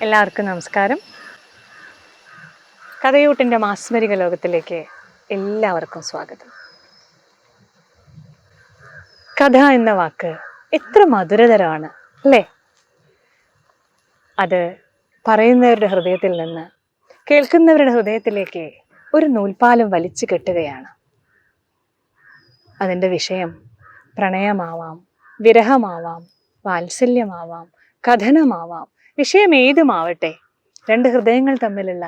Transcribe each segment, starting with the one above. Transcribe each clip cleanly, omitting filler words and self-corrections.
എല്ലാവർക്കും നമസ്കാരം. കഥയൂട്ടിൻ്റെ മാസ്മരിക ലോകത്തിലേക്ക് എല്ലാവർക്കും സ്വാഗതം. കഥ എന്ന വാക്ക് എത്ര മധുരതരമാണ് അല്ലേ? അത് പറയുന്നവരുടെ ഹൃദയത്തിൽ നിന്ന് കേൾക്കുന്നവരുടെ ഹൃദയത്തിലേക്ക് ഒരു നൂൽപ്പാലം വലിച്ചു കെട്ടുകയാണ്. അതിൻ്റെ വിഷയം പ്രണയമാവാം, വിരഹമാവാം, വാത്സല്യമാവാം, കഥനമാവാം, വിഷയം ഏതുമാവട്ടെ, രണ്ട് ഹൃദയങ്ങൾ തമ്മിലുള്ള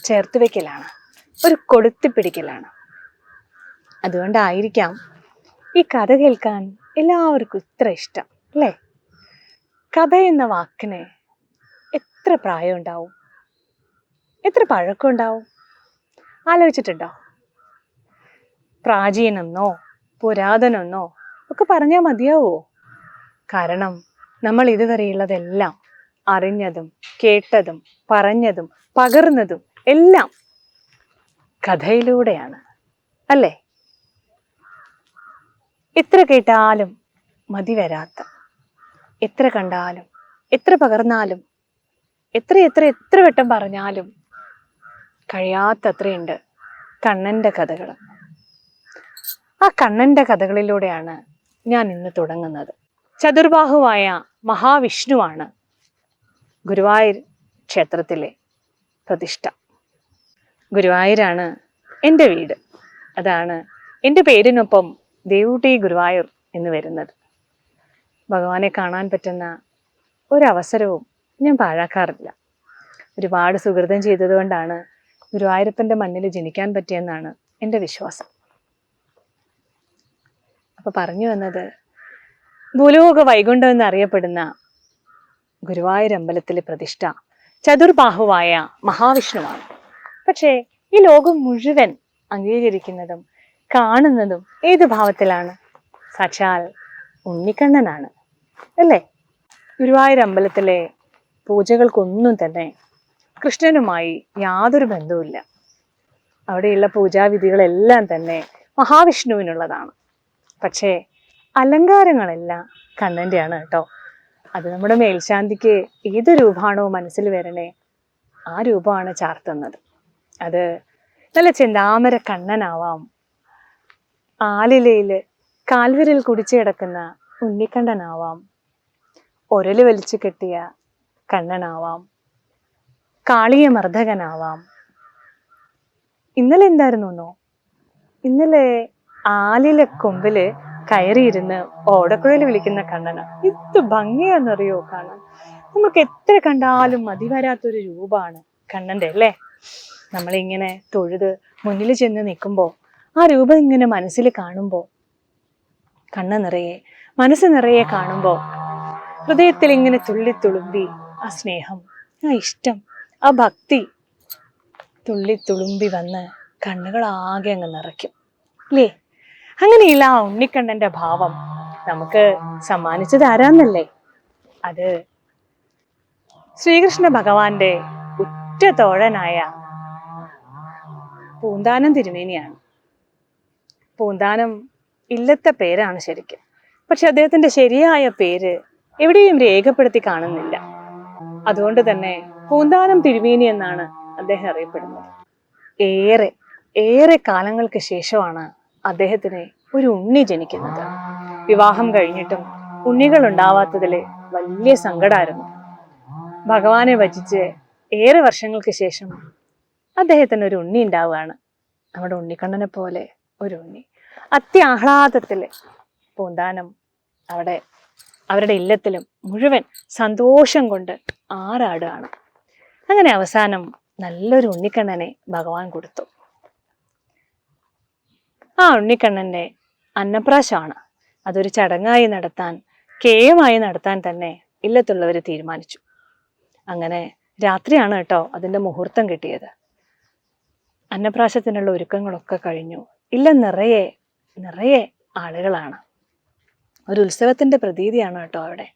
ചേർത്തുവെക്കലാണ്, ഒരു കൊടുത്തിപ്പിടിക്കലാണ്. അതുകൊണ്ടായിരിക്കാം ഈ കഥ കേൾക്കാൻ എല്ലാവർക്കും ഇത്ര ഇഷ്ടം അല്ലേ? കഥ എന്ന വാക്കിന് എത്ര പ്രായം ഉണ്ടാവും, എത്ര പഴക്കം ഉണ്ടാവും ആലോചിച്ചിട്ടുണ്ടോ? പ്രാചീനെന്നോ പുരാതനെന്നോ ഒക്കെ പറഞ്ഞാൽ മതിയാവോ? കാരണം നമ്മൾ ഇതുവരെയുള്ളതെല്ലാം അറിഞ്ഞതും കേട്ടതും പറഞ്ഞതും പകർന്നതും എല്ലാം കഥയിലൂടെയാണ് അല്ലേ? എത്ര കേട്ടാലും മതി വരാത്ത, എത്ര കണ്ടാലും എത്ര പകർന്നാലും എത്ര എത്ര എത്ര വട്ടം പറഞ്ഞാലും കഴിയാത്തത്രയുണ്ട് കണ്ണൻ്റെ കഥകൾ. ആ കണ്ണൻ്റെ കഥകളിലൂടെയാണ് ഞാൻ ഇന്ന് തുടങ്ങുന്നത്. ചതുർബാഹുവായ മഹാവിഷ്ണുവാണ് ഗുരുവായൂർ ക്ഷേത്രത്തിലെ പ്രതിഷ്ഠ. ഗുരുവായൂരാണ് എൻ്റെ വീട്. അതാണ് എൻ്റെ പേരിനൊപ്പം ദേവൂട്ടി ഗുരുവായൂർ എന്ന് വരുന്നത്. ഭഗവാനെ കാണാൻ പറ്റുന്ന ഒരവസരവും ഞാൻ പാഴാക്കാറില്ല. ഒരുപാട് സുഹൃതം ചെയ്തതുകൊണ്ടാണ് ഗുരുവായൂരപ്പൻ്റെ മണ്ണിൽ ജനിക്കാൻ പറ്റിയെന്നാണ് എൻ്റെ വിശ്വാസം. അപ്പോൾ പറഞ്ഞു വന്നത്, ഭൂലോക വൈകുണ്ഠം എന്നറിയപ്പെടുന്ന ഗുരുവായൂർ അമ്പലത്തിലെ പ്രതിഷ്ഠ ചതുർബാഹുവായ മഹാവിഷ്ണുവാണ്. പക്ഷേ ഈ ലോകം മുഴുവൻ അംഗീകരിക്കുന്നതും കാണുന്നതും ഏത് ഭാവത്തിലാണ്? സാക്ഷാൽ ഉണ്ണിക്കണ്ണനാണ് അല്ലേ? ഗുരുവായൂർ അമ്പലത്തിലെ പൂജകൾക്കൊന്നും തന്നെ കൃഷ്ണനുമായി യാതൊരു ബന്ധവുമില്ല. അവിടെയുള്ള പൂജാവിധികളെല്ലാം തന്നെ മഹാവിഷ്ണുവിനുള്ളതാണ്. പക്ഷേ അലങ്കാരങ്ങളെല്ലാം കണ്ണൻ്റെയാണ് കേട്ടോ. അത് നമ്മുടെ മേൽശാന്തിക്ക് ഏത് രൂപമാണോ മനസ്സിൽ വരണേ ആ രൂപമാണ് ചാർത്തുന്നത്. അത് നല്ല ചെന്താമര കണ്ണനാവാം, ആലിലയിൽ കാൽവിരൽ കുടിച്ചു കിടക്കുന്ന ഉണ്ണിക്കണ്ണനാവാം, ഒരല് വലിച്ചു കെട്ടിയ കണ്ണനാവാം, കാളിയ മർദ്ദകനാവാം. ഇന്നലെ എന്തായിരുന്നോ? ഇന്നലെ ആലിലെ കൊമ്പില് കയറിയിരുന്ന് ഓടക്കുഴൽ വിളിക്കുന്ന കണ്ണന. ഇത് ഭംഗിയാന്നറിയോ കാണാൻ? നമുക്ക് എത്ര കണ്ടാലും മതി വരാത്തൊരു രൂപമാണ് കണ്ണൻ്റെ അല്ലേ? നമ്മളിങ്ങനെ തൊഴുത് മുന്നിൽ ചെന്ന് നിൽക്കുമ്പോൾ ആ രൂപം ഇങ്ങനെ മനസ്സിൽ കാണുമ്പോൾ, കണ്ണ് നിറയെ മനസ്സ് നിറയെ കാണുമ്പോൾ ഹൃദയത്തിൽ ഇങ്ങനെ തുള്ളിത്തുളുമ്പി ആ സ്നേഹം, ആ ഇഷ്ടം, ആ ഭക്തി തുള്ളിത്തുളുമ്പി വന്ന് കണ്ണുകളാകെ അങ്ങ് നിറയ്ക്കും അല്ലേ? അങ്ങനെയുള്ള ആ ഉണ്ണിക്കണ്ണന്റെ ഭാവം നമുക്ക് സമ്മാനിച്ചത് ആരാന്നല്ലേ? അത് ശ്രീകൃഷ്ണ ഭഗവാന്റെ ഉറ്റ തോഴനായ പൂന്താനം തിരുമേനിയാണ്. പൂന്താനം ഇല്ലത്തെ പേരാണ് ശരിക്കും. പക്ഷെ അദ്ദേഹത്തിന്റെ ശരിയായ പേര് എവിടെയും രേഖപ്പെടുത്തി കാണുന്നില്ല. അതുകൊണ്ട് തന്നെ പൂന്താനം തിരുമേനി എന്നാണ് അദ്ദേഹം അറിയപ്പെടുന്നത്. ഏറെ ഏറെ കാലങ്ങൾക്ക് ശേഷമാണ് അദ്ദേഹത്തിന് ഒരു ഉണ്ണി ജനിക്കുന്നത്. വിവാഹം കഴിഞ്ഞിട്ടും ഉണ്ണികൾ ഉണ്ടാവാത്തതിൽ വലിയ സങ്കടമായിരുന്നു. ഭഗവാനെ ഭജിച്ച് ഏറെ വർഷങ്ങൾക്ക് ശേഷം അദ്ദേഹത്തിന് ഒരു ഉണ്ണി ഉണ്ടാവുകയാണ്. നമ്മുടെ ഉണ്ണിക്കണ്ണനെ പോലെ ഒരു ഉണ്ണി. അത്യാഹ്ലാദത്തിൽ പൂന്താനം അവിടെ അവരുടെ ഇല്ലത്തിലും മുഴുവൻ സന്തോഷം കൊണ്ട് ആറാടുകയാണ്. അങ്ങനെ അവസാനം നല്ലൊരു ഉണ്ണിക്കണ്ണനെ ഭഗവാൻ കൊടുത്തു. ആ ഉണ്ണിക്കണ്ണൻ്റെ അന്നപ്രാശമാണ്. അതൊരു ചടങ്ങായി നടത്താൻ, കേയമായി നടത്താൻ തന്നെ ഇല്ലത്തുള്ളവർ തീരുമാനിച്ചു. അങ്ങനെ രാത്രിയാണ് കേട്ടോ അതിൻ്റെ മുഹൂർത്തം കിട്ടിയത്. അന്നപ്രാശത്തിനുള്ള ഒരുക്കങ്ങളൊക്കെ കഴിഞ്ഞു. ഇല്ലം നിറയെ നിറയെ ആളുകളാണ്. ഒരു ഉത്സവത്തിൻ്റെ പ്രതീതിയാണ് കേട്ടോ അവിടെ.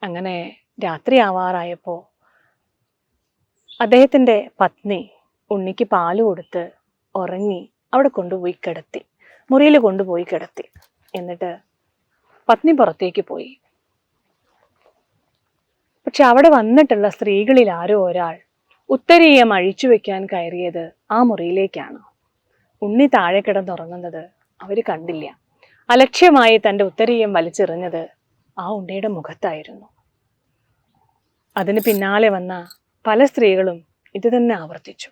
അങ്ങനെ രാത്രി ആവാറായപ്പോൾ അദ്ദേഹത്തിൻ്റെ പത്നി ഉണ്ണിക്ക് പാല് കൊടുത്ത് ഉറങ്ങി അവിടെ കൊണ്ടുപോയി കിടത്തി, മുറിയിൽ കൊണ്ടുപോയി കിടത്തി. എന്നിട്ട് പത്നി പുറത്തേക്ക് പോയി. പക്ഷെ അവിടെ വന്നിട്ടുള്ള സ്ത്രീകളിൽ ആരോ ഒരാൾ ഉത്തരീയം അഴിച്ചു വെക്കാൻ കയറിയത് ആ മുറിയിലേക്കാണ്. ഉണ്ണി താഴെ കിടന്നുറങ്ങുന്നത് അവര് കണ്ടില്ല. അലക്ഷ്യമായി തൻ്റെ ഉത്തരീയം വലിച്ചെറിഞ്ഞത് ആ ഉണ്ണിയുടെ മുഖത്തായിരുന്നു. അതിന് പിന്നാലെ വന്ന പല സ്ത്രീകളും ഇത് തന്നെ ആവർത്തിച്ചു.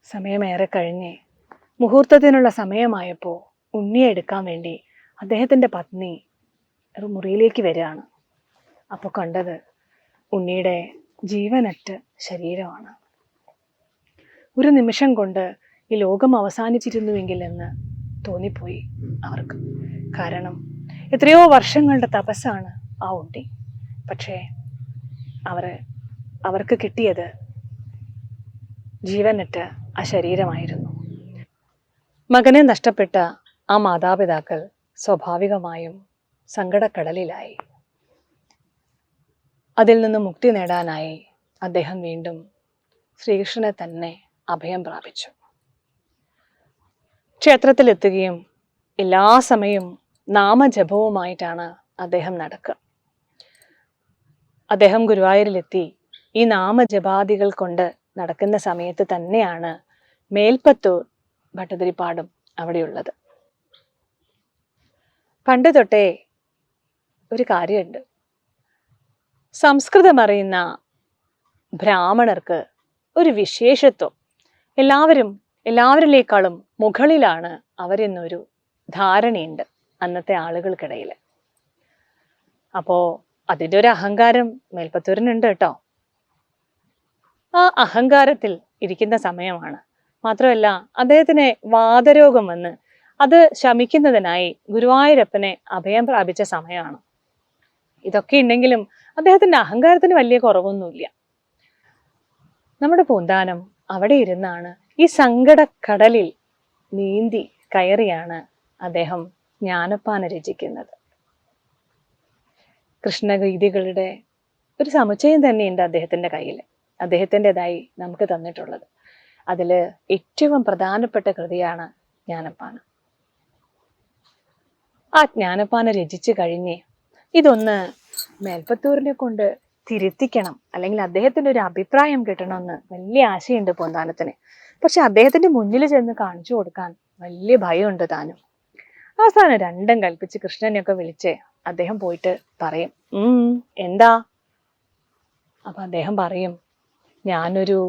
സമയമേറെ കഴിഞ്ഞ് മുഹൂർത്തത്തിനുള്ള സമയമായപ്പോൾ ഉണ്ണിയെ എടുക്കാൻ വേണ്ടി അദ്ദേഹത്തിൻ്റെ പത്നി ഒരു മുറിയിലേക്ക് വരികയാണ്. അപ്പോൾ കണ്ടത് ഉണ്ണിയുടെ ജീവനറ്റ ശരീരമാണ്. ഒരു നിമിഷം കൊണ്ട് ഈ ലോകം അവസാനിച്ചിരുന്നുവെങ്കിൽ എന്ന് തോന്നിപ്പോയി അവർക്ക്. കാരണം എത്രയോ വർഷങ്ങളുടെ തപസ്സാണ് ആ ഉണ്ണി. പക്ഷേ അവർക്ക് കിട്ടിയത് ജീവനറ്റ ആ ശരീരമായിരുന്നു. മകനെ നഷ്ടപ്പെട്ട ആ മാതാപിതാക്കൾ സ്വാഭാവികമായും സങ്കടക്കടലിലായി. അതിൽ നിന്ന് മുക്തി നേടാനായി അദ്ദേഹം വീണ്ടും ശ്രീകൃഷ്ണനെ തന്നെ അഭയം പ്രാപിച്ചു. ക്ഷേത്രത്തിലെത്തുകയും എല്ലാ സമയവും നാമജപവുമായിട്ടാണ് അദ്ദേഹം നടക്കുക. അദ്ദേഹം ഗുരുവായൂരിലെത്തി ഈ നാമജപാദികൾ കൊണ്ട് നടക്കുന്ന സമയത്ത് തന്നെയാണ് മേൽപ്പത്തൂർ ഭട്ടതിരിപ്പാടും അവിടെയുള്ളത്. പണ്ട് തൊട്ടേ ഒരു കാര്യമുണ്ട്. സംസ്കൃതം അറിയുന്ന ബ്രാഹ്മണർക്ക് ഒരു വിശേഷത്വം, എല്ലാവരിലേക്കാളും മുകളിലാണ് അവരെന്നൊരു ധാരണയുണ്ട് അന്നത്തെ ആളുകൾക്കിടയിൽ. അപ്പോൾ അതിൻ്റെ ഒരു അഹങ്കാരം മേൽപ്പത്തൂരിനുണ്ട് കേട്ടോ. ആ അഹങ്കാരത്തിൽ ഇരിക്കുന്ന സമയമാണ്. മാത്രമല്ല അദ്ദേഹത്തിന് വാതരോഗം വന്ന് അത് ശമിക്കുന്നതിനായി ഗുരുവായൂരപ്പനെ അഭയം പ്രാപിച്ച സമയമാണ്. ഇതൊക്കെ ഉണ്ടെങ്കിലും അദ്ദേഹത്തിൻ്റെ അഹങ്കാരത്തിന് വലിയ കുറവൊന്നുമില്ല. നമ്മുടെ പൂന്താനം അവിടെ ഇരുന്നാണ് ഈ സങ്കടക്കടലിൽ നീന്തി കയറിയാണ് അദ്ദേഹം ജ്ഞാനപ്പാന രചിക്കുന്നത്. കൃഷ്ണഗീതികളുടെ ഒരു സമുച്ചയം തന്നെയുണ്ട് അദ്ദേഹത്തിൻ്റെ കയ്യിൽ, അദ്ദേഹത്തിൻ്റെതായി നമുക്ക് തന്നിട്ടുള്ളത്. അതിൽ ഏറ്റവും പ്രധാനപ്പെട്ട കൃതിയാണ് ജ്ഞാനപ്പാന. ആ ജ്ഞാനപ്പാന രചിച്ചു കഴിഞ്ഞ് ഇതൊന്ന് മേൽപ്പത്തൂരിനെ കൊണ്ട് തിരുത്തിക്കണം, അല്ലെങ്കിൽ അദ്ദേഹത്തിൻ്റെ ഒരു അഭിപ്രായം കിട്ടണമെന്ന് വലിയ ആശയുണ്ട് പൂന്താനത്തിന്. പക്ഷെ അദ്ദേഹത്തിൻ്റെ മുന്നിൽ ചെന്ന് കാണിച്ചു കൊടുക്കാൻ വലിയ ഭയമുണ്ട് താനും. അവസാനം രണ്ടും കൽപ്പിച്ച് കൃഷ്ണനെയൊക്കെ വിളിച്ച് അദ്ദേഹം പോയിട്ട് പറയും, എന്താ? അപ്പൊ അദ്ദേഹം പറയും, ഞാനൊരു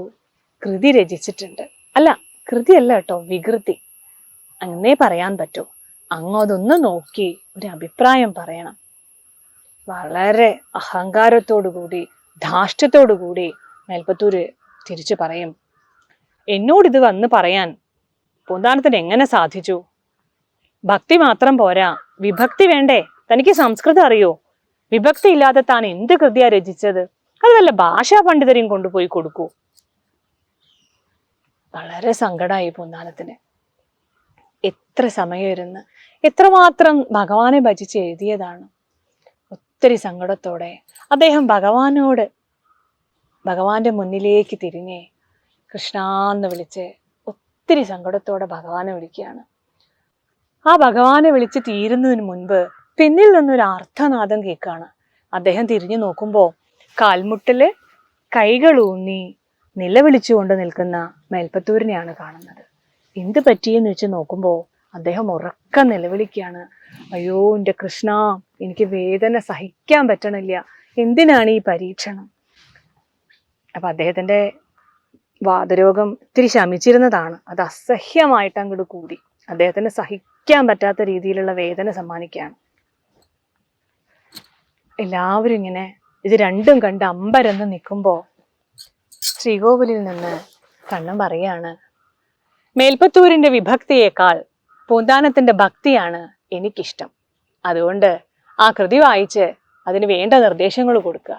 കൃതി രചിച്ചിട്ടുണ്ട്. അല്ല, കൃതിയല്ല കേട്ടോ, വികൃതി അങ്ങനേ പറയാൻ പറ്റൂ. അങ്ങോട്ടൊന്ന് നോക്കി ഒരു അഭിപ്രായം പറയണം. വളരെ അഹങ്കാരത്തോടുകൂടി ധാർഷ്ട്യത്തോടുകൂടി മേൽപ്പത്തൂര് തിരിച്ചു പറയും, എന്നോടിത് വന്ന് പറയാൻ പൂന്താനത്തിന് എങ്ങനെ സാധിച്ചു? ഭക്തി മാത്രം പോരാ, വിഭക്തി വേണ്ടേ? തനിക്ക് സംസ്കൃതം അറിയോ? വിഭക്തി ഇല്ലാതെ താൻ എന്ത് കൃതിയാ രചിച്ചത്? അത് വല്ല ഭാഷാ പണ്ഡിതരെയും കൊണ്ടുപോയി കൊടുക്കൂ. വളരെ സങ്കടമായി പൂന്താനത്തിന്. എത്ര സമയം ഇരുന്ന് എത്രമാത്രം ഭഗവാനെ ഭജിച്ച് എഴുതിയതാണ്. ഒത്തിരി സങ്കടത്തോടെ അദ്ദേഹം ഭഗവാന്റെ മുന്നിലേക്ക് തിരിഞ്ഞ് കൃഷ്ണാന്ന് വിളിച്ച് ഒത്തിരി സങ്കടത്തോടെ ഭഗവാനെ വിളിക്കുകയാണ്. ആ ഭഗവാനെ വിളിച്ച് തീരുന്നതിന് മുൻപ് പിന്നിൽ നിന്നൊരു അർത്ഥനാദം കേൾക്കുകയാണ്. അദ്ദേഹം തിരിഞ്ഞു നോക്കുമ്പോൾ കാൽമുട്ടില് കൈകളൂന്നി നിലവിളിച്ചുകൊണ്ട് നിൽക്കുന്ന മേൽപ്പത്തൂരിനെയാണ് കാണുന്നത്. എന്ത് പറ്റിയെന്ന് വെച്ച് നോക്കുമ്പോൾ അദ്ദേഹം ഉറക്കം നിലവിളിക്കുകയാണ്, അയ്യോ എൻ്റെ കൃഷ്ണ, എനിക്ക് വേദന സഹിക്കാൻ പറ്റണില്ല, എന്തിനാണ് ഈ പരീക്ഷണം? അപ്പൊ അദ്ദേഹത്തിന്റെ വാതരോഗം ഇത്തിരി ശമിച്ചിരുന്നതാണ്. അത് അസഹ്യമായിട്ട് അങ്ങോട്ട് കൂടി അദ്ദേഹത്തിന് സഹിക്കാൻ പറ്റാത്ത രീതിയിലുള്ള വേദന സമ്മാനിക്കുകയാണ്. എല്ലാവരും ഇങ്ങനെ ഇത് രണ്ടും കണ്ട് അമ്പരന്ന് നിൽക്കുമ്പോൾ ശ്രീകോവിലിൽ നിന്ന് കണ്ണൻ പറയാണ്, മേൽപ്പത്തൂരിന്റെ വിഭക്തിയേക്കാൾ പൂന്താനത്തിന്റെ ഭക്തിയാണ് എനിക്കിഷ്ടം. അതുകൊണ്ട് ആ കൃതി വായിച്ച് അതിന് വേണ്ട നിർദ്ദേശങ്ങൾ കൊടുക്കുക.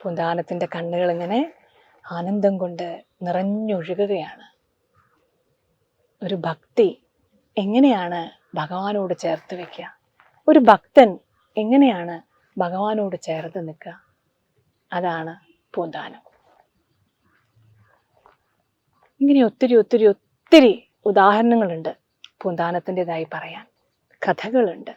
പൂന്താനത്തിന്റെ കണ്ണുകൾ ഇങ്ങനെ ആനന്ദം കൊണ്ട് നിറഞ്ഞൊഴുകുകയാണ്. ഒരു ഭക്തി എങ്ങനെയാണ് ഭഗവാനോട് ചേർത്ത് വെക്കുക? ഒരു ഭക്തൻ എങ്ങനെയാണ് ഭഗവാനോട് ചേർത്ത് നിൽക്കുക? അതാണ് പൂന്താനം. ഇങ്ങനെ ഒത്തിരി ഒത്തിരി ഒത്തിരി ഉദാഹരണങ്ങളുണ്ട് പൂന്താനത്തിൻ്റെതായി പറയാൻ, കഥകളുണ്ട്.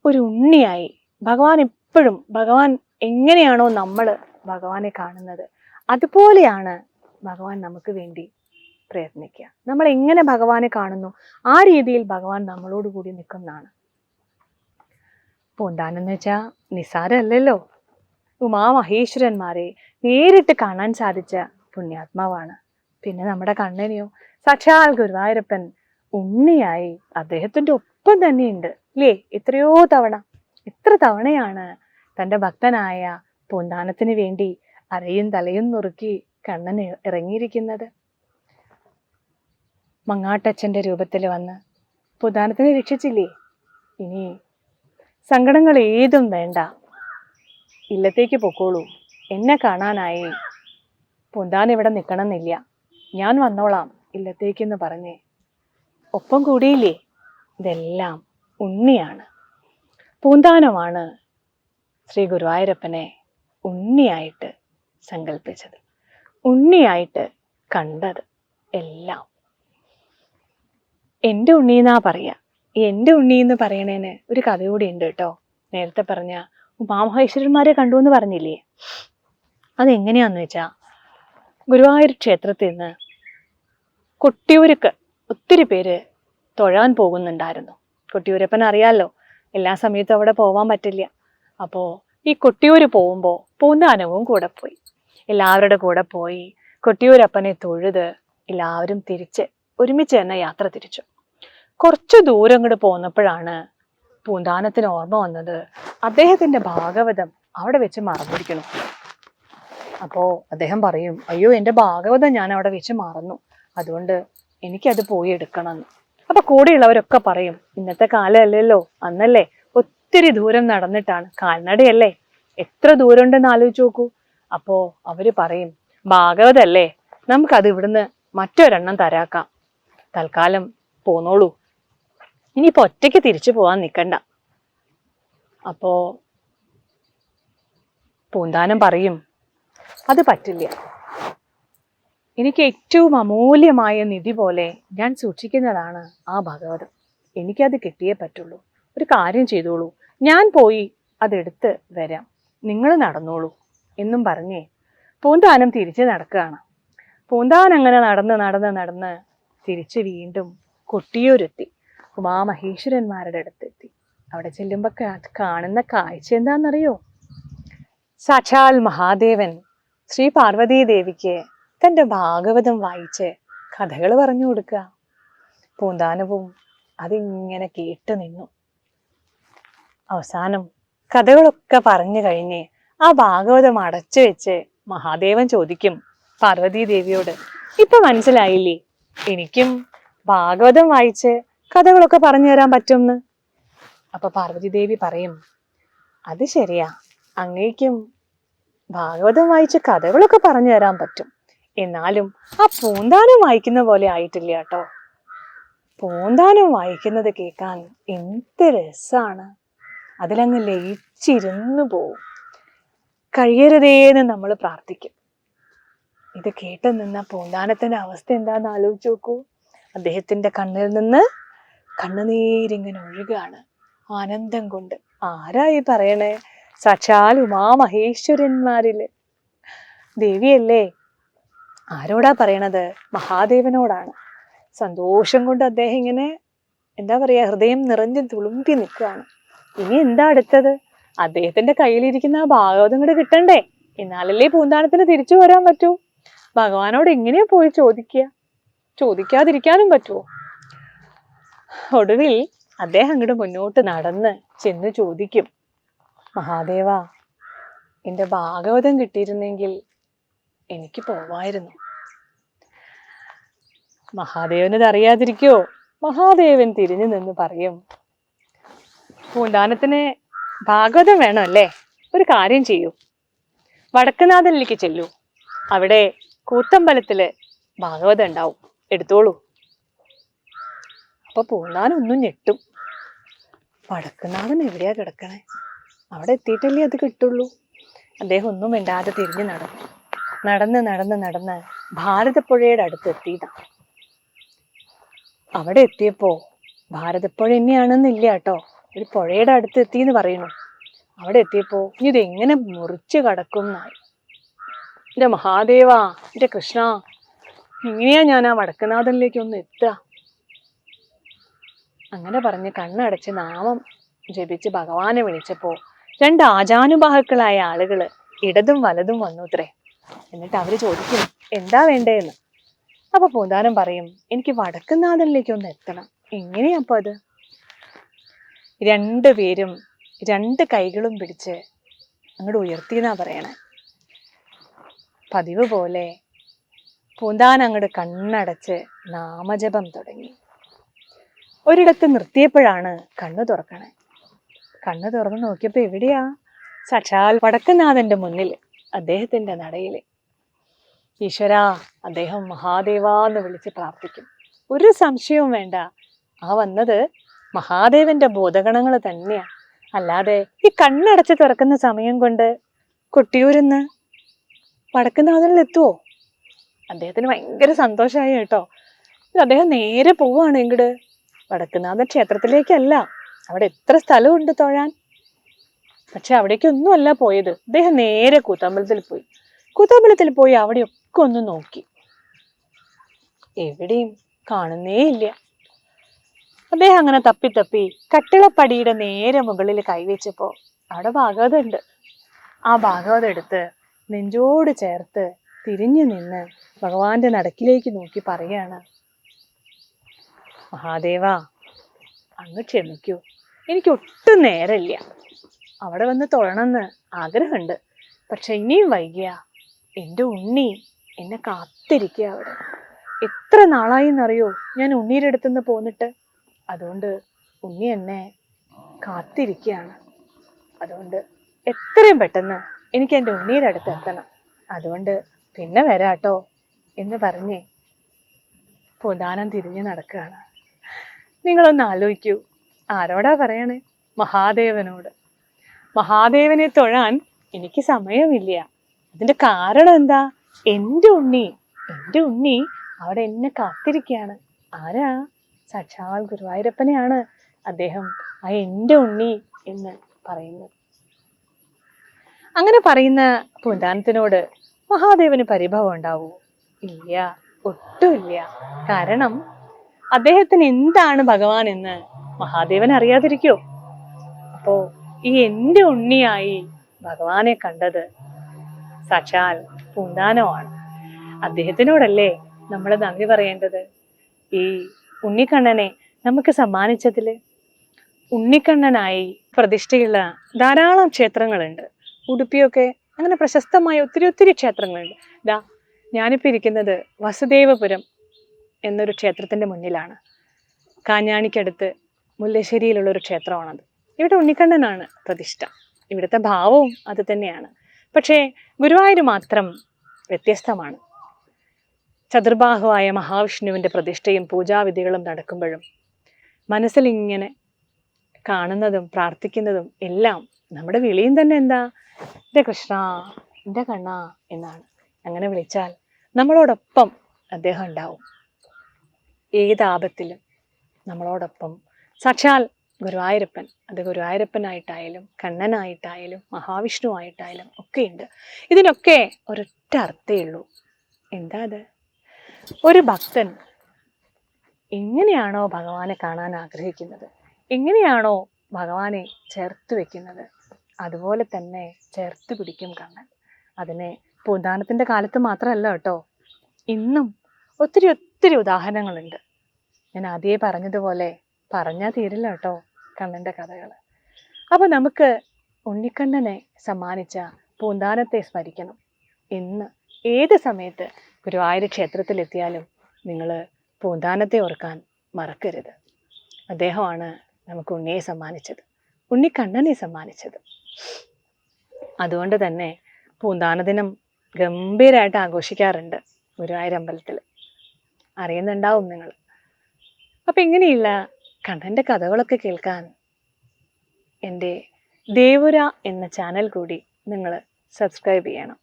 ഒരു ഉണ്ണിയായി ഭഗവാൻ എപ്പോഴും, ഭഗവാൻ എങ്ങനെയാണോ നമ്മൾ ഭഗവാനെ കാണുന്നത് അതുപോലെയാണ് ഭഗവാൻ നമുക്ക് വേണ്ടി പ്രയത്നിക്കുക. നമ്മൾ എങ്ങനെ ഭഗവാനെ കാണുന്നു ആ രീതിയിൽ ഭഗവാൻ നമ്മളോട് കൂടി നിൽക്കുന്നതാണ്. പൂന്താനെന്ന് വെച്ചാൽ നിസ്സാരമല്ലല്ലോ. ഉമാമഹേശ്വരന്മാരെ നേരിട്ട് കാണാൻ സാധിച്ച പുണ്യാത്മാവാണ്. പിന്നെ നമ്മുടെ കണ്ണനെയോ സാക്ഷാൽ ഗുരുവായൂരപ്പൻ ഉണ്ണിയായി അദ്ദേഹത്തിന്റെ ഒപ്പം തന്നെയുണ്ട് അല്ലേ? എത്ര തവണയാണ് തൻ്റെ ഭക്തനായ പൂന്താനത്തിന് വേണ്ടി അരയും തലയും നുറുക്കി കണ്ണൻ ഇറങ്ങിയിരിക്കുന്നത്. മങ്ങാട്ടച്ഛൻ്റെ രൂപത്തിൽ വന്ന് പൂന്താനത്തിനെ രക്ഷിച്ചില്ലേ? ഇനി സങ്കടങ്ങൾ ഏതും വേണ്ട, ഇല്ലത്തേക്ക് പൊക്കോളൂ, എന്നെ കാണാനായി പൂന്താൻ ഇവിടെ നിൽക്കണമെന്നില്ല, ഞാൻ വന്നോളാം ഇല്ലത്തേക്കെന്ന് പറഞ്ഞ് ഒപ്പം കൂടിയില്ലേ? ഇതെല്ലാം ഉണ്ണിയാണ്. പൂന്താനമാണ് ശ്രീ ഗുരുവായൂരപ്പനെ ഉണ്ണിയായിട്ട് സങ്കല്പിച്ചത്, ഉണ്ണിയായിട്ട് കണ്ടത്. എല്ലാം എൻ്റെ ഉണ്ണീന്നാ പറയാ. എൻ്റെ ഉണ്ണി എന്ന് പറയണേന് ഒരു കഥ കൂടി ഉണ്ട് കേട്ടോ. നേരത്തെ പറഞ്ഞ ഉമാമഹേശ്വരന്മാരെ കണ്ടു എന്ന് പറഞ്ഞില്ലേ, അതെങ്ങനെയാന്ന് വെച്ചാ, ഗുരുവായൂർ ക്ഷേത്രത്തിൽ നിന്ന് കൊട്ടിയൂർക്ക് ഒത്തിരി പേര് തൊഴാൻ പോകുന്നുണ്ടായിരുന്നു. കൊട്ടിയൂരപ്പൻ അറിയാലോ, എല്ലാ സമയത്തും അവിടെ പോവാൻ പറ്റില്ല. അപ്പോൾ ഈ കൊട്ടിയൂര് പോകുമ്പോൾ പൂന്താനവും കൂടെ പോയി. എല്ലാവരുടെ കൂടെ പോയി കൊട്ടിയൂരപ്പനെ തൊഴുത് എല്ലാവരും ഒരുമിച്ച് തന്നെ യാത്ര തിരിച്ചു. കുറച്ചു ദൂരം അങ്ങോട്ട് പോന്നപ്പോഴാണ് പൂന്താനത്തിന് ഓർമ്മ വന്നത് അദ്ദേഹത്തിന്റെ ഭാഗവതം അവിടെ വെച്ച് മറന്നിരിക്കണം. അപ്പോ അദ്ദേഹം പറയും, അയ്യോ എൻ്റെ ഭാഗവതം ഞാൻ അവിടെ വെച്ച് മറന്നു, അതുകൊണ്ട് എനിക്കത് പോയി എടുക്കണമെന്ന്. അപ്പൊ കൂടെയുള്ളവരൊക്കെ പറയും, ഇന്നത്തെ കാലമല്ലല്ലോ, അന്നല്ലേ ഒത്തിരി ദൂരം നടന്നിട്ടാണ്, കാൽനടയല്ലേ, എത്ര ദൂരം ഉണ്ടെന്ന് ആലോചിച്ച് നോക്കൂ. അപ്പോ അവര് പറയും, ഭാഗവതല്ലേ, നമുക്കത് ഇവിടുന്ന് മറ്റൊരെണ്ണം തരാക്കാം, തൽക്കാലം പോന്നോളൂ, ഇനിയിപ്പോ ഒറ്റയ്ക്ക് തിരിച്ചു പോവാൻ നിൽക്കണ്ട. അപ്പോ പൂന്താനം പറയും, അത് പറ്റില്ല, എനിക്ക് ഏറ്റവും അമൂല്യമായ നിധി പോലെ ഞാൻ സൂക്ഷിക്കുന്നതാണ് ആ ഭാഗവതം, എനിക്കത് കിട്ടിയേ പറ്റുള്ളൂ. ഒരു കാര്യം ചെയ്തോളൂ, ഞാൻ പോയി അതെടുത്ത് വരാം, നിങ്ങൾ നടന്നോളൂ എന്നും പറഞ്ഞേ പൂന്താനം തിരിച്ച് നടക്കുകയാണ്. പൂന്താൻ അങ്ങനെ നടന്ന് തിരിച്ച് വീണ്ടും കൊട്ടിയൂരെത്തി, ഉമാമഹേശ്വരന്മാരുടെ അടുത്തെത്തി. അവിടെ ചെല്ലുമ്പോൾ കാണുന്ന കാഴ്ച എന്താണെന്നറിയോ? സാക്ഷാൽ മഹാദേവൻ ശ്രീ പാർവതീ ദേവിക്ക് തൻ്റെ ഭാഗവതം വായിച്ച് കഥകൾ പറഞ്ഞു കൊടുക്കുക. പൂന്താനവും അതിങ്ങനെ കേട്ടു നിന്നു. അവസാനം കഥകളൊക്കെ പറഞ്ഞു കഴിഞ്ഞ് ആ ഭാഗവതം അടച്ചു വെച്ച് മഹാദേവൻ ചോദിക്കും പാർവതീ ദേവിയോട്, ഇപ്പൊ മനസ്സിലായില്ലേ എനിക്കും ഭാഗവതം വായിച്ച് കഥകളൊക്കെ പറഞ്ഞു തരാൻ പറ്റുമെന്ന്? അപ്പൊ പാർവതി ദേവി പറയും, അത് ശരിയാ, അങ്ങേക്കും ഭാഗവതം വായിച്ച് കഥകളൊക്കെ പറഞ്ഞു തരാൻ പറ്റും, എന്നാലും ആ പൂന്താനം വായിക്കുന്ന പോലെ ആയിട്ടില്ല കേട്ടോ. പൂന്താനം വായിക്കുന്നത് കേൾക്കാൻ എന്ത് രസാണ്, അതിലങ്ങ് ലയിച്ചിരുന്നു പോവും, കഴിയരുതേന്ന് നമ്മൾ പ്രാർത്ഥിക്കും. ഇത് കേട്ട് നിന്ന പൂന്താനത്തിന്റെ അവസ്ഥ എന്താന്ന് ആലോചിച്ച് നോക്കൂ. അദ്ദേഹത്തിന്റെ കണ്ണിൽ നിന്ന് കണ്ണുനീരിങ്ങനെ ഒഴുകാണ് ആനന്ദം കൊണ്ട്. ആരായി പറയണേ? സാക്ഷാൽ ഉമാമഹേശ്വരന്മാരില് ദേവിയല്ലേ. ആരോടാ പറയണത്? മഹാദേവനോടാണ്. സന്തോഷം കൊണ്ട് അദ്ദേഹം ഇങ്ങനെ എന്താ പറയാ, ഹൃദയം നിറഞ്ഞ് തുളുമ്പി നിൽക്കുകയാണ്. ഇനി എന്താ അടുത്തത്? അദ്ദേഹത്തിന്റെ കയ്യിലിരിക്കുന്ന ആ ഭാഗവതം കൂടെ കിട്ടണ്ടേ, എന്നാലല്ലേ പൂന്താനത്തിന് തിരിച്ചു വരാൻ പറ്റൂ. ഭഗവാനോട് എങ്ങനെയാ പോയി ചോദിക്കാതിരിക്കാനും പറ്റുമോ? ഒടുവിൽ അദ്ദേഹം അങ്ങോട്ട് മുന്നോട്ട് നടന്ന് ചെന്ന് ചോദിക്കും, മഹാദേവ, എൻ്റെ ഭാഗവതം കിട്ടിയിരുന്നെങ്കിൽ എനിക്ക് പോവായിരുന്നു. മഹാദേവനത് അറിയാതിരിക്കോ? മഹാദേവൻ തിരിഞ്ഞു നിന്ന് പറയും, പൂന്താനത്തിന് ഭാഗവതം വേണമല്ലേ, ഒരു കാര്യം ചെയ്യൂ, വടക്കുനാഥനിലേക്ക് ചെല്ലൂ, അവിടെ കൂത്തമ്പലത്തില് ഭാഗവതം ഉണ്ടാവും, എടുത്തോളൂ. അപ്പൊ പൂന്താനം ഒന്നും ഞെട്ടും. വടക്കുനാഥൻ എവിടെയാ കിടക്കണേ? അവിടെ എത്തിയിട്ടല്ലേ അത് കിട്ടുള്ളൂ. അദ്ദേഹം ഒന്നും മിണ്ടാതെ തിരിഞ്ഞു നടന്ന് ഭാരതപ്പുഴയുടെ അടുത്തെത്തിയതാണ്. അവിടെ എത്തിയപ്പോ ഭാരതപ്പുഴ തന്നെയാണെന്നില്ല കേട്ടോ, ഒരു പുഴയുടെ അടുത്ത് എത്തിയെന്ന് പറയുന്നു. അവിടെ എത്തിയപ്പോൾ ഇനി ഇതെങ്ങനെ മുറിച്ച് കടക്കും എന്നായി. എൻ്റെ മഹാദേവ, എൻ്റെ കൃഷ്ണ, എങ്ങനെയാ ഞാൻ ആ വടക്കുനാഥനിലേക്ക് ഒന്ന് എത്തുക? അങ്ങനെ പറഞ്ഞ് കണ്ണടച്ച് നാമം ജപിച്ച് ഭഗവാനെ വിളിച്ചപ്പോൾ 2 ആജാനുബാഹുക്കളായ ആളുകൾ ഇടതും വലതും വന്നുത്രേ. എന്നിട്ട് അവര് ചോദിക്കും എന്താ വേണ്ടേന്ന്. അപ്പൊ പൂന്താനം പറയും എനിക്ക് വടക്കുനാഥനിലേക്ക് ഒന്ന് എത്തണം. എങ്ങനെയപ്പോ അത്? 2 പേരും 2 കൈകളും പിടിച്ച് അങ്ങോട്ട് ഉയർത്തിയെന്നാ പറയണേ. പതിവ് പോലെ പൂന്താൻ അങ്ങോട്ട് കണ്ണടച്ച് നാമജപം തുടങ്ങി. ഒരിടത്ത് നിർത്തിയപ്പോഴാണ് കണ്ണു തുറക്കണേ. കണ്ണു തുറന്ന് നോക്കിയപ്പോ എവിടെയാ? സാക്ഷാൽ വടക്കുനാഥന്റെ മുന്നിൽ, അദ്ദേഹത്തിന്റെ നടയില്. ഈശ്വരാ, അദ്ദേഹം മഹാദേവാന്ന് വിളിച്ച് പ്രാർത്ഥിക്കും. ഒരു സംശയവും വേണ്ട, ആ വന്നത് മഹാദേവന്റെ ബോധഗണങ്ങൾ തന്നെയാ. അല്ലാതെ ഈ കണ്ണടച്ച് തുറക്കുന്ന സമയം കൊണ്ട് കൊട്ടിയൂരിന്ന് വടക്കുനാഥനിൽ എത്തുവോ? അദ്ദേഹത്തിന് ഭയങ്കര സന്തോഷമായി കേട്ടോ. അദ്ദേഹം നേരെ പോവാണ് ഇങ്ങോട്ട് വടക്കുനാഥ ക്ഷേത്രത്തിലേക്കല്ല. അവിടെ എത്ര സ്ഥലമുണ്ട് തൊഴാൻ. പക്ഷെ അവിടേക്കൊന്നും അല്ല പോയത്. അദ്ദേഹം നേരെ കൂത്തമ്പലത്തിൽ പോയി. കൂത്തമ്പലത്തിൽ പോയി അവിടെയൊക്കെ ഒന്ന് നോക്കി. എവിടെയും കാണുന്നേ ഇല്ല. അദ്ദേഹം അങ്ങനെ തപ്പി കട്ടിളപ്പടിയുടെ നേരെ മുകളിൽ കൈവച്ചപ്പോ അവിടെ ഭാഗവതം ഉണ്ട്. ആ ഭാഗവതം എടുത്ത് നെഞ്ചോട് ചേർത്ത് തിരിഞ്ഞു നിന്ന് ഭഗവാന്റെ നടക്കിലേക്ക് നോക്കി പറയാണ്, മഹാദേവ, അങ്ങ് ക്ഷമിക്കൂ, എനിക്ക് ഒട്ടും നേരമില്ല. അവിടെ വന്ന് തൊഴണമെന്ന് ആഗ്രഹമുണ്ട്. പക്ഷെ ഇനിയും വൈകിയ എൻ്റെ ഉണ്ണി എന്നെ കാത്തിരിക്കുക അവിടെ. എത്ര നാളായി എന്നറിയോ ഞാൻ ഉണ്ണിയുടെ അടുത്തുനിന്ന് പോന്നിട്ട്. അതുകൊണ്ട് ഉണ്ണി എന്നെ കാത്തിരിക്കുകയാണ്. അതുകൊണ്ട് എത്രയും പെട്ടെന്ന് എനിക്ക് എൻ്റെ ഉണ്ണിയുടെ അടുത്ത് എത്തണം. അതുകൊണ്ട് പിന്നെ വരാട്ടോ എന്ന് പറഞ്ഞ് പൂന്താനം തിരിഞ്ഞു നടക്കുകയാണ്. നിങ്ങളൊന്ന് ആലോചിക്കൂ, ആരോടാ പറയണേ? മഹാദേവനോട്. മഹാദേവനെ തൊഴാൻ എനിക്ക് സമയമില്ല. അതിന്റെ കാരണം എന്താ? എൻ്റെ ഉണ്ണി അവിടെ എന്നെ കാത്തിരിക്കുകയാണ്. ആരാ? സാക്ഷാൽ ഗുരുവായൂരപ്പനെയാണ് അദ്ദേഹം ആ എൻ്റെ ഉണ്ണി എന്ന് പറയുന്നത്. അങ്ങനെ പറയുന്ന പൂന്താനത്തിനോട് മഹാദേവന് പരിഭവം ഉണ്ടാവൂ? ഇല്ല, ഒട്ടുമില്ല. കാരണം അദ്ദേഹത്തിന് എന്താണ് ഭഗവാൻ എന്ന് മഹാദേവൻ അറിയാതിരിക്കോ? അപ്പോ ഈ എൻ്റെ ഉണ്ണിയായി ഭഗവാനെ കണ്ടത് സാക്ഷാൽ പൂന്താനമാണ്. അദ്ദേഹത്തിനോടല്ലേ നമ്മൾ നന്ദി പറയേണ്ടത്. ഈ ഉണ്ണിക്കണ്ണനെ നമുക്ക് സമ്മാനിച്ചതില്. ഉണ്ണിക്കണ്ണനായി പ്രതിഷ്ഠയുള്ള ധാരാളം ക്ഷേത്രങ്ങളുണ്ട്. ഉടുപ്പിയൊക്കെ അങ്ങനെ പ്രശസ്തമായ ഒത്തിരി ക്ഷേത്രങ്ങളുണ്ട്. ദാ ഞാനിപ്പോൾ ഇരിക്കുന്നത് വസുദേവപുരം എന്നൊരു ക്ഷേത്രത്തിന്റെ മുന്നിലാണ്. കാഞ്ഞാണിക്കടുത്ത് മുല്ലശ്ശേരിയിലുള്ള ഒരു ക്ഷേത്രമാണത്. ഇവിടെ ഉണ്ണിക്കണ്ണനാണ് പ്രതിഷ്ഠ. ഇവിടുത്തെ ഭാവവും അത് തന്നെയാണ്. പക്ഷേ ഗുരുവായൂർ മാത്രം വ്യത്യസ്തമാണ്. ചതുർബാഹുവായ മഹാവിഷ്ണുവിൻ്റെ പ്രതിഷ്ഠയും പൂജാവിധികളും നടക്കുമ്പോഴും മനസ്സിൽ ഇങ്ങനെ കാണുന്നതും പ്രാർത്ഥിക്കുന്നതും എല്ലാം നമ്മുടെ വിളിയും തന്നെ എന്താ? എൻ്റെ കൃഷ്ണ, എൻ്റെ കണ്ണ എന്നാണ്. അങ്ങനെ വിളിച്ചാൽ നമ്മളോടൊപ്പം അദ്ദേഹം ഉണ്ടാവും. ഏതാപത്തിലും നമ്മളോടൊപ്പം സാക്ഷാൽ ഗുരുവായൂരപ്പൻ. അത് ഗുരുവായൂരപ്പനായിട്ടായാലും കണ്ണനായിട്ടായാലും മഹാവിഷ്ണുവായിട്ടായാലും ഒക്കെയുണ്ട്. ഇതിനൊക്കെ ഒരൊറ്റ അർത്ഥേ ഉള്ളൂ. എന്താ അത്? ഒരു ഭക്തൻ എങ്ങനെയാണോ ഭഗവാനെ കാണാൻ ആഗ്രഹിക്കുന്നത്, എങ്ങനെയാണോ ഭഗവാനെ ചേർത്ത് വെക്കുന്നത്, അതുപോലെ തന്നെ ചേർത്ത് പിടിക്കും കണ്ണൻ. അതിനെ പൂന്താനത്തിൻ്റെ കാലത്ത് മാത്രമല്ല കേട്ടോ, ഇന്നും ഒത്തിരി ഉദാഹരണങ്ങളുണ്ട്. ഞാൻ ആദ്യമേ പറഞ്ഞതുപോലെ പറഞ്ഞാൽ തീരില്ല കേട്ടോ കണ്ണൻ്റെ കഥകൾ. അപ്പോൾ നമുക്ക് ഉണ്ണിക്കണ്ണനെ സമ്മാനിച്ച പൂന്താനത്തെ സ്മരിക്കണം. ഇന്ന് ഏത് സമയത്ത് ഗുരുവായൂർ ക്ഷേത്രത്തിലെത്തിയാലും നിങ്ങൾ പൂന്താനത്തെ ഓർക്കാൻ മറക്കരുത്. അദ്ദേഹമാണ് നമുക്ക് ഉണ്ണിയെ സമ്മാനിച്ചത്, ഉണ്ണിക്കണ്ണനെ സമ്മാനിച്ചത്. അതുകൊണ്ട് തന്നെ പൂന്താന ദിനം ഗംഭീരമായിട്ട് ആഘോഷിക്കാറുണ്ട് ഗുരുവായൂർ അമ്പലത്തിൽ. അറിയുന്നുണ്ടാവും നിങ്ങൾ. അപ്പം ഇങ്ങനെയുള്ള കണ്ണൻ്റെ കഥകളൊക്കെ കേൾക്കാൻ എൻ്റെ ദേവുര എന്ന ചാനൽ കൂടി നിങ്ങൾ സബ്സ്ക്രൈബ് ചെയ്യണം.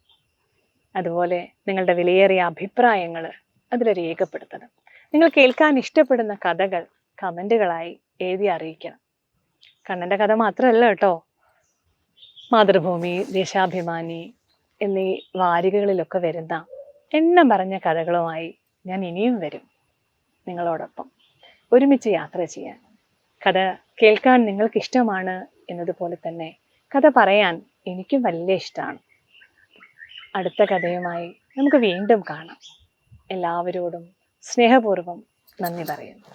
അതുപോലെ നിങ്ങളുടെ വിലയേറിയ അഭിപ്രായങ്ങൾ അതിൽ രേഖപ്പെടുത്തണം. നിങ്ങൾ കേൾക്കാൻ ഇഷ്ടപ്പെടുന്ന കഥകൾ കമൻറ്റുകളായി എഴുതി അറിയിക്കണം. കണ്ണൻ്റെ കഥ മാത്രമല്ല കേട്ടോ, മാതൃഭൂമി, ദേശാഭിമാനി എന്നീ വാരികകളിലൊക്കെ വരുന്ന എണ്ണം പറഞ്ഞ കഥകളുമായി ഞാൻ ഇനിയും വരും നിങ്ങളോടൊപ്പം ഒരുമിച്ച് യാത്ര ചെയ്യാൻ. കഥ കേൾക്കാൻ നിങ്ങൾക്ക് ഇഷ്ടമാണ് എന്നതുപോലെ തന്നെ കഥ പറയാൻ എനിക്കും വലിയ ഇഷ്ടമാണ്. അടുത്ത കഥയുമായി നമുക്ക് വീണ്ടും കാണാം. എല്ലാവരോടും സ്നേഹപൂർവ്വം നന്ദി പറയുന്നു.